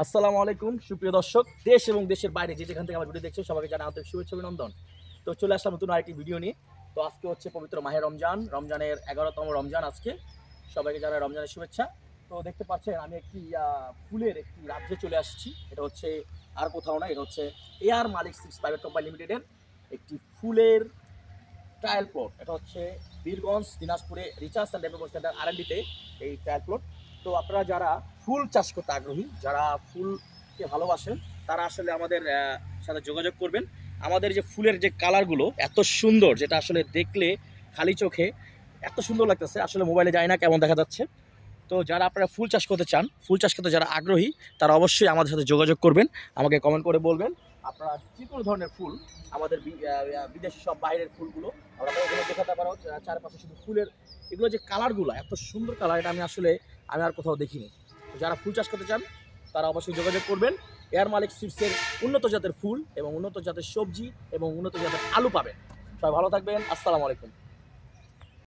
আসসালামু আলাইকুম সুপ্রিয় দর্শক, দেশ এবং দেশের বাইরে যে যেখান থেকে আমার ভিডিও দেখছো সবাইকে জানাই আন্তরিক শুভেচ্ছা অভিনন্দন। তো চলে আসলাম নতুন আরেকটি ভিডিও নিয়ে। তো আজকে হচ্ছে পবিত্র মাহে রমজান, রমজানের 11তম রমজান আজকে। সবাইকে জানাই রমজানের শুভেচ্ছা। তো দেখতে পাচ্ছেন আমি একটি ফুলের একটি রাজ্যে চলে আসছি। এটা হচ্ছে আর কোথাও না, এটা হচ্ছে এআর মালিক সিডস প্রাইভেট কোম্পানি লিমিটেডের একটি ফুলের ট্রায়াল প্লট। এটা হচ্ছে বীরগঞ্জ দিনাজপুরে রিসার্চ অ্যান্ড ডেভেলপমেন্ট সেন্টার আর&ডিতে এই ট্রায়াল প্লট। তো আপনারা যারা ফুল চাষ করতে আগ্রহী, যারা ফুলকে ভালোবাসেন, তারা আসলে আমাদের সাথে যোগাযোগ করবেন। আমাদের যে ফুলের যে কালারগুলো এত সুন্দর, যেটা আসলে দেখলে খালি চোখে এত সুন্দর লাগতেছে, আসলে মোবাইলে যায় না কেমন দেখা যাচ্ছে। তো যারা আপনারা ফুল চাষ করতে চান, ফুল চাষ করতে যারা আগ্রহী, তারা অবশ্যই আমাদের সাথে যোগাযোগ করবেন। আমাকে কমেন্ট করে বলবেন আপনারা যে কোনো ধরনের ফুল, আমাদের বিদেশি সব বাইরের ফুলগুলো আমরা এখানে দেখাতে পারো। চারপাশে শুধু ফুলের এগুলো যে কালারগুলো এত সুন্দর কালার, এটা আমি আর কোথাও দেখিনি। তো যারা ফুল চাষ করতে চান তারা অবশ্যই যোগাযোগ করবেন। এয়ার মালিক সিডসের উন্নত জাতের ফুল এবং উন্নত জাতের সবজি এবং উন্নত জাতের আলু পাবেন। সবাই ভালো থাকবেন। আসসালামু আলাইকুম।